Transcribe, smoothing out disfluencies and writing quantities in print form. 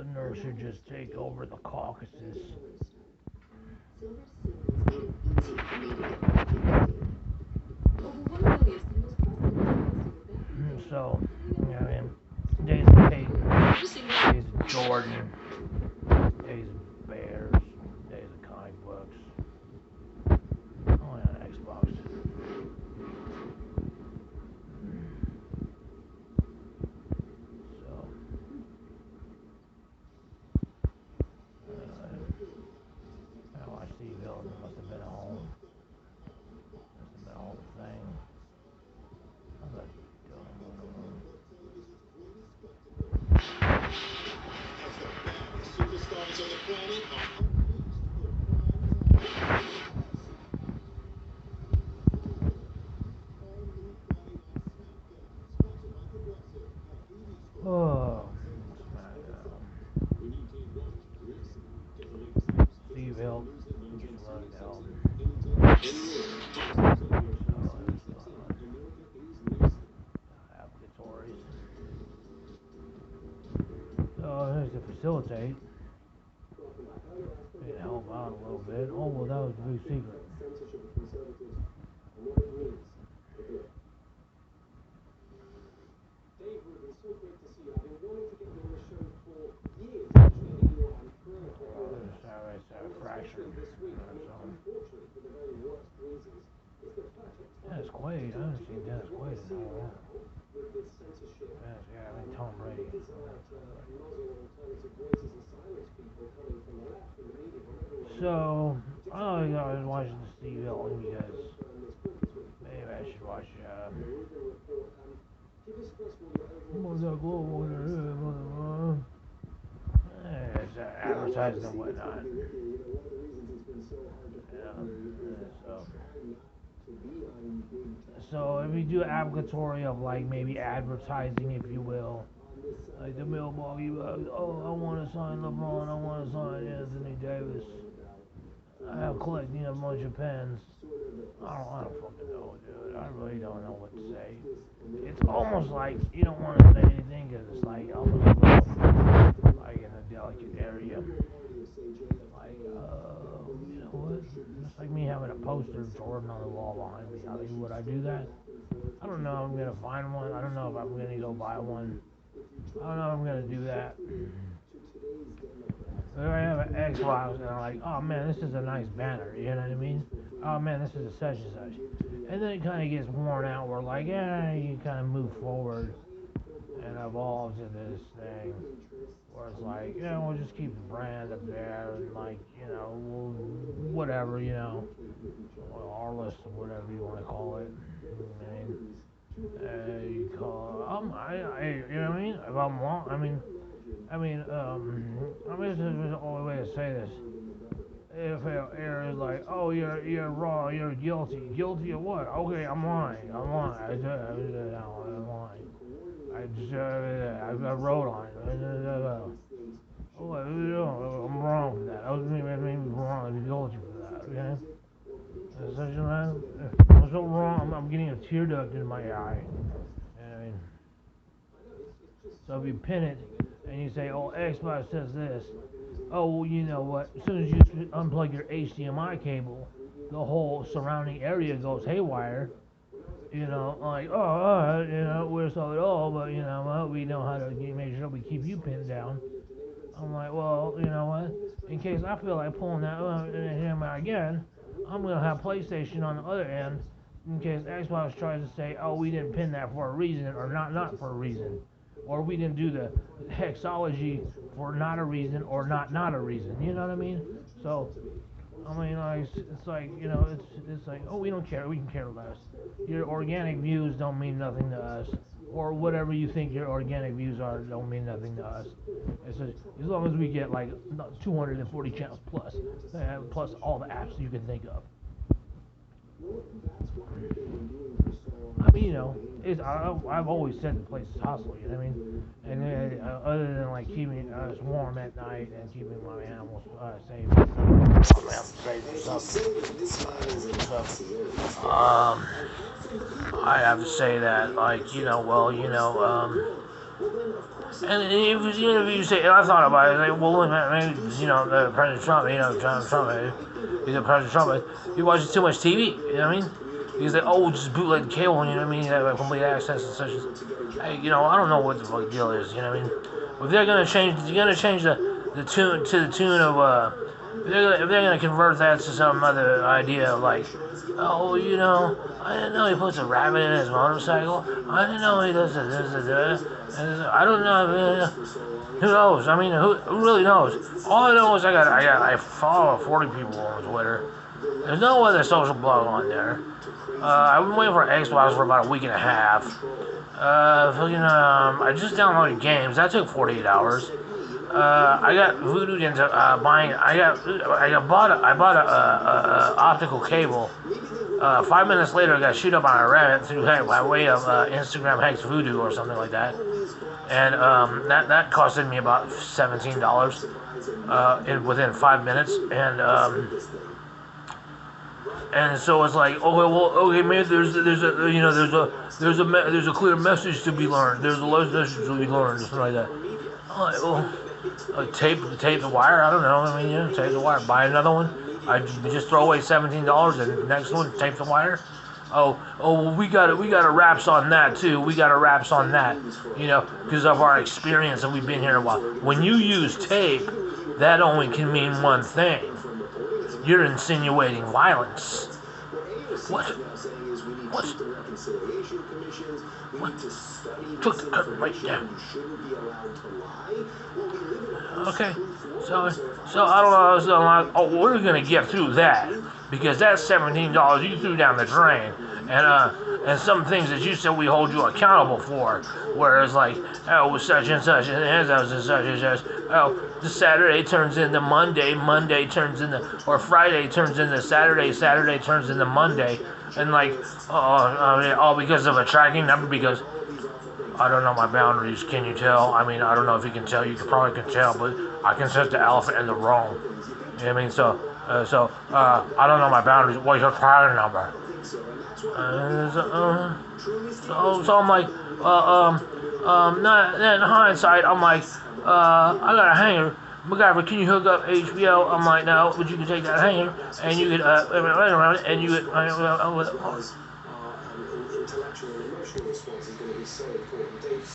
Nurse should just take over the Caucasus. So, I mean, days of Peyton, days of Jordan, days of Bears, days of comic books. Only on Xbox. So, I watched Steve Hilton. Must have been home. Must have been a whole thing. I was like, superstars on the planet. Oh, Steve Hilton. So there's to facilitate. It help out a little bit. Oh well, that was a big secret. Fractured. Dennis Quaid. I haven't seen Dennis Quaid in a while. Yeah, I mean Tom Brady. So I was watching the Steve Hilton because maybe I should watch. It's advertising and whatnot. So if you do applicatory of like maybe advertising, if you will, like the mailbag, oh, I want to sign LeBron, I want to sign Anthony Davis. I'm collecting a bunch of pens. I don't fucking know, dude. I really don't know what to say. It's almost like you don't want to say anything because it's like almost like in a delicate area. Like, you know what? It's like me having a poster of Jordan on the wall behind me. I mean, would I do that? I don't know if I'm gonna find one. I don't know if I'm gonna go buy one. I don't know if I'm gonna do that. If I have an Xbox and I'm like, oh man, this is a nice banner, you know what I mean? Oh man, this is a such and such. And then it kind of gets worn out. We're like, yeah, you kind of move forward and evolve to this thing where it's like, yeah, we'll just keep the brand up there and like, you know, we'll, whatever, you know, our list of whatever you want to call it. I mean, you call, you know what I mean? If I'm wrong, this is the only way to say this. If it is like, oh, you're wrong, you're guilty. Guilty of what? Okay, I'm lying. I'm lying. I'm lying. I wrote on it. Oh, I'm wrong for that. I was maybe wrong. I'd be guilty for that. Okay. I'm so wrong. I'm getting a tear duct in my eye. I mean, so if you pin it and you say, oh, Xbox says this, oh, well, you know what? As soon as you unplug your HDMI cable, the whole surrounding area goes haywire. You know, like, oh, you know, we're so all, but you know what? We know how to make sure we keep you pinned down. I'm like, well, you know what? In case I feel like pulling that HDMI again, I'm gonna have PlayStation on the other end. In case Xbox tries to say, oh, we didn't pin that for a reason, or not for a reason, or we didn't do the hexology for not a reason or not a reason. You know what I mean? So I mean, like, it's like, you know, it's like, oh, we don't care, we can care less. Your organic views don't mean nothing to us, or whatever you think your organic views are don't mean nothing to us. It's just, as long as we get like 240 channels plus, plus all the apps you can think of. I mean, you know, I've always said the place is hostile, you know what I mean? And other than like keeping us warm at night and keeping my animals safe, I have to say that, like, you know, well, you know, And if you say, and I thought about it, like, well, maybe, President Trump, Trump, he's a President Trump, he watches too much TV, you know what I mean? He's like, oh, just bootleg cable, you know what I mean? You have complete access and such. Hey, I don't know what the fuck deal is, you know what I mean? If they're gonna change the tune to the tune of, if they're gonna convert that to some other idea of like, oh, I didn't know he puts a rabbit in his motorcycle. I didn't know he does this. I don't know. Who knows? I mean, who really knows? All I know is I follow 40 people on Twitter. There's no other social blog on there. I've been waiting for Xbox for about a week and a half. I just downloaded games. That took 48 hours. I got voodooed into buying. I bought a optical cable. 5 minutes later, I got shoot up on a Reddit through by way of Instagram Hex Voodoo or something like that, and that costed me about $17 within 5 minutes, and so it's like, okay, maybe there's a clear message to be learned. There's a message to be learned, something like that. I'm like, tape the wire. I don't know. I mean, tape the wire. Buy another one. I just throw away $17 and the next one, tape the wire. Well, we got wraps on that too. We got wraps on that, because of our experience and we've been here a while. When you use tape, that only can mean one thing. You're insinuating violence. What? Took the curtain right down. Okay, so I don't know. So I'm like, we're gonna get through that because that's $17 you threw down the drain, and some things that you said we hold you accountable for. Whereas like, such and such, and such and such. The Saturday turns into Monday, Monday turns into, or Friday turns into Saturday, Saturday turns into Monday, and like, all because of a tracking number because. I don't know my boundaries. Can you tell? I mean, I don't know if you can tell. You probably can tell, but I can sense the elephant in the room. You know what I mean? So I don't know my boundaries. What's your tracking number? So I'm like, not in hindsight, I'm like, I got a hanger. MacGyver, can you hook up HBO? I'm like, no, but you can take that hanger and you could run around it and you could. Intellectual and emotional response is going to be so important.